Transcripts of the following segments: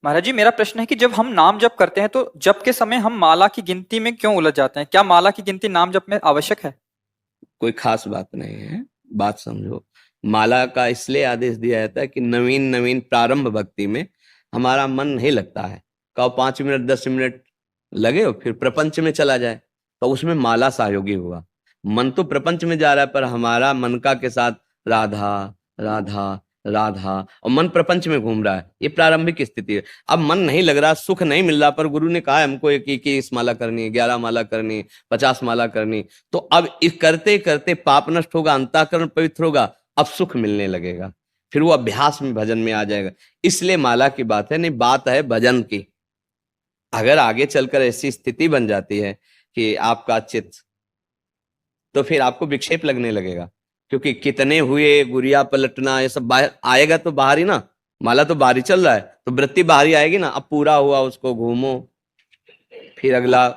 महाराज जी, मेरा प्रश्न है कि जब हम नाम जप करते हैं तो जप के समय हम माला की गिनती में क्यों उलझ जाते हैं? क्या माला की गिनती नाम जप में आवश्यक है? कोई खास बात नहीं है। बात समझो। माला का इसलिए आदेश दिया जाता है कि नवीन नवीन प्रारंभ भक्ति में हमारा मन नहीं लगता है। कहो 5 मिनट 10 मिनट लगे हो फिर प्रपंच में चला जाए, तो उसमें माला सहयोगी होगा। मन तो प्रपंच में जा रहा है पर हमारा मन का के साथ राधा राधा राधा और मन प्रपंच में घूम रहा है। ये प्रारंभिक स्थिति है। अब मन नहीं लग रहा, सुख नहीं मिल रहा, पर गुरु ने कहा है हमको 21 माला करनी है, 11 माला करनी, 50 माला करनी। तो अब इस करते करते पाप नष्ट होगा, अंतःकरण पवित्र होगा, अब सुख मिलने लगेगा, फिर वो अभ्यास में भजन में आ जाएगा। इसलिए माला की बात है, नहीं बात है भजन की। अगर आगे चलकर ऐसी स्थिति बन जाती है कि आपका चित्त, तो फिर आपको विक्षेप लगने लगेगा। क्योंकि कितने हुए गुरिया पलटना, ये सब बाहर आएगा तो बाहर ही ना। माला तो बाहर ही चल रहा है तो वृत्ति बाहर ही आएगी ना। अब पूरा हुआ उसको घूमो, फिर अगला।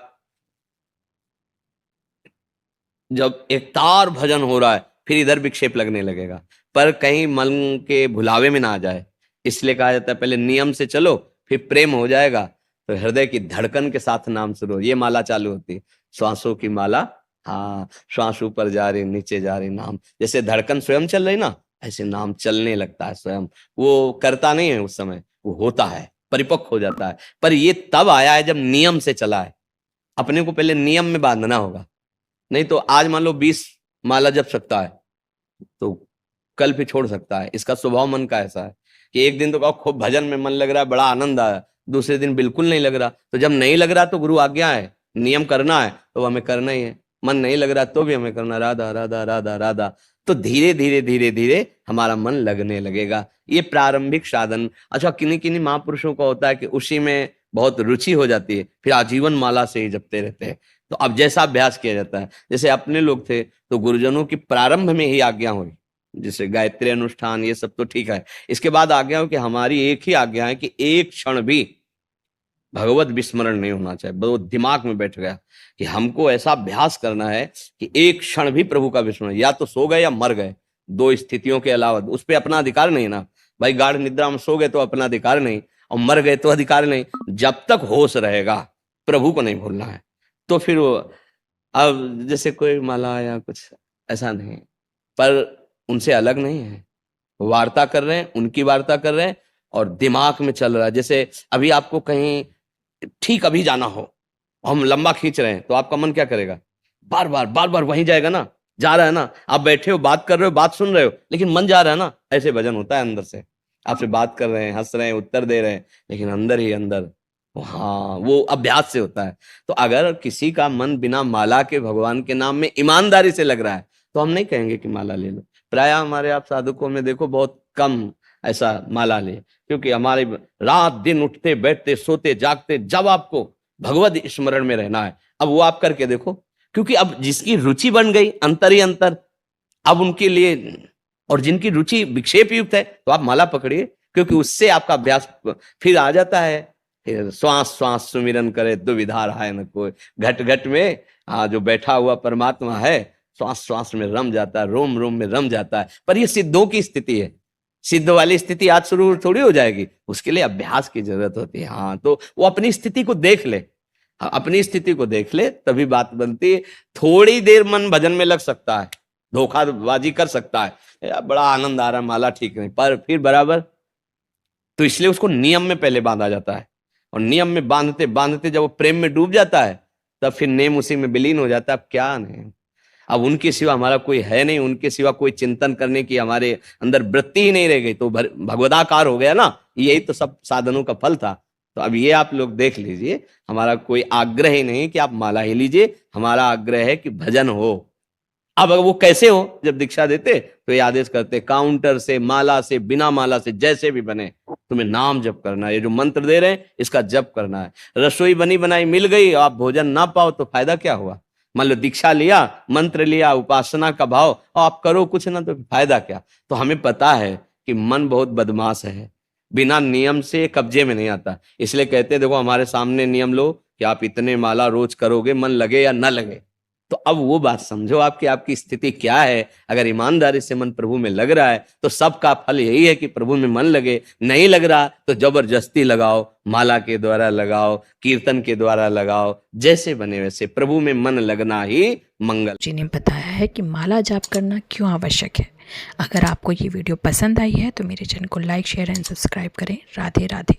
जब एक तार भजन हो रहा है फिर इधर विक्षेप लगने लगेगा, पर कहीं मन के भुलावे में ना आ जाए। इसलिए कहा जाता है पहले नियम से चलो, फिर प्रेम हो जाएगा तो हृदय की धड़कन के साथ नाम शुरू हो। ये माला चालू होती है, श्वासों की माला। हाँ, श्वास ऊपर जा रही नीचे जा रही, नाम जैसे धड़कन स्वयं चल रही ना, ऐसे नाम चलने लगता है स्वयं। वो करता नहीं है उस समय, वो होता है, परिपक्व हो जाता है। पर ये तब आया है जब नियम से चला है। अपने को पहले नियम में बांधना होगा। नहीं तो आज मान लो 20 माला जप सकता है तो कल फिर छोड़ सकता है। इसका स्वभाव मन का ऐसा है कि एक दिन तो कहो खूब भजन में मन लग रहा है, बड़ा आनंद आया, दूसरे दिन बिल्कुल नहीं लग रहा। तो जब नहीं लग रहा तो गुरु आज्ञा है, नियम करना है तो हमें करना ही है। मन नहीं लग रहा तो भी हमें करना, राधा राधा राधा राधा। तो धीरे धीरे धीरे धीरे हमारा मन लगने लगेगा। ये प्रारंभिक साधन। अच्छा, किन्हीं किन्हीं महापुरुषों का होता है कि उसी में बहुत रुचि हो जाती है, फिर आजीवन माला से ही जपते रहते हैं। तो अब जैसा अभ्यास किया जाता है, जैसे अपने लोग थे तो गुरुजनों की प्रारंभ में ही आज्ञा हुई, जैसे गायत्री अनुष्ठान ये सब तो ठीक है। इसके बाद आज्ञा हो कि हमारी एक ही आज्ञा है कि एक क्षण भी भगवत विस्मरण नहीं होना चाहिए। वो दिमाग में बैठ गया कि हमको ऐसा अभ्यास करना है कि एक क्षण भी प्रभु का विस्मरण, या तो सो गए या मर गए, दो स्थितियों के अलावा उस पर अपना अधिकार नहीं ना। भाई गाढ़ निद्रा में सो गए तो अपना अधिकार नहीं, और मर गए तो अधिकार नहीं। जब तक होश रहेगा प्रभु को नहीं भूलना है। तो फिर वो, अब जैसे कोई माला या कुछ ऐसा नहीं, पर उनसे अलग नहीं है। वार्ता कर रहे हैं, उनकी वार्ता कर रहे हैं और दिमाग में चल रहा है। जैसे अभी आपको कहीं ठीक अभी जाना हो, हम लंबा खींच रहे हैं तो आपका मन क्या करेगा? बार बार वहीं जाएगा ना। जा रहा है ना, आप बैठे हो बात कर रहे हो, बात सुन रहे हो, लेकिन मन जा रहा है ना। ऐसे भजन होता है अंदर से। आपसे बात कर रहे हैं, हंस रहे हैं, उत्तर दे रहे हैं, लेकिन अंदर ही अंदर। हाँ, वो अभ्यास से होता है। तो अगर किसी का मन बिना माला के भगवान के नाम में ईमानदारी से लग रहा है तो हम नहीं कहेंगे कि माला ले लो। प्राय हमारे आप साधकों में देखो बहुत कम ऐसा माला ले, क्योंकि हमारे रात दिन उठते बैठते सोते जागते जब आपको भगवत स्मरण में रहना है, अब वो आप करके देखो। क्योंकि अब जिसकी रुचि बन गई अंतर ही अंतर, अब उनके लिए, और जिनकी रुचि विक्षेप युक्त है तो आप माला पकड़िए, क्योंकि उससे आपका अभ्यास फिर आ जाता है। फिर श्वास श्वास सुमिरन करे दुविधा है न कोई, घट घट में जो बैठा हुआ परमात्मा है श्वास श्वास में रम जाता है, रोम रोम में रम जाता है। पर ये सिद्धों की स्थिति है। सिद्ध वाली स्थिति आज शुरू थोड़ी हो जाएगी, उसके लिए अभ्यास की जरूरत होती है। हाँ, तो वो अपनी स्थिति को देख ले। हाँ, अपनी स्थिति को देख ले तभी बात बनती है। थोड़ी देर मन भजन में लग सकता है, धोखाबाजी कर सकता है, यार बड़ा आनंद आ रहा है, माला ठीक नहीं, पर फिर बराबर। तो इसलिए उसको नियम में पहले बांधा जाता है, और नियम में बांधते बांधते जब वो प्रेम में डूब जाता है तब फिर नेम उसी में विलीन हो जाता है। अब क्या नहीं, अब उनके सिवा हमारा कोई है नहीं, उनके सिवा कोई चिंतन करने की हमारे अंदर वृत्ति ही नहीं रह गई, तो भगवदाकार हो गया ना। यही तो सब साधनों का फल था। तो अब ये आप लोग देख लीजिए, हमारा कोई आग्रह ही नहीं कि आप माला ही लीजिए, हमारा आग्रह है कि भजन हो। अब वो कैसे हो, जब दीक्षा देते तो ये आदेश करते काउंटर से, माला से, बिना माला से, जैसे भी बने तुम्हें नाम जप करना है। ये जो मंत्र दे रहे हैं इसका जप करना है। रसोई बनी बनाई मिल गई, आप भोजन ना पाओ तो फायदा क्या हुआ? मान लो दीक्षा लिया, मंत्र लिया, उपासना का भाव, और आप करो कुछ ना तो फायदा क्या? तो हमें पता है कि मन बहुत बदमाश है, बिना नियम से कब्जे में नहीं आता। इसलिए कहते देखो हमारे सामने नियम लो कि आप इतने माला रोज करोगे, मन लगे या ना लगे। तो अब वो बात समझो आपकी आपकी स्थिति क्या है। अगर ईमानदारी से मन प्रभु में लग रहा है तो सबका फल यही है कि प्रभु में मन लगे। नहीं लग रहा तो जबरदस्ती लगाओ, माला के द्वारा लगाओ, कीर्तन के द्वारा लगाओ, जैसे बने वैसे। प्रभु में मन लगना ही मंगल। जी ने बताया है कि माला जाप करना क्यों आवश्यक है। अगर आपको ये वीडियो पसंद आई है तो मेरे चैनल को लाइक, शेयर एंड सब्सक्राइब करें। राधे राधे।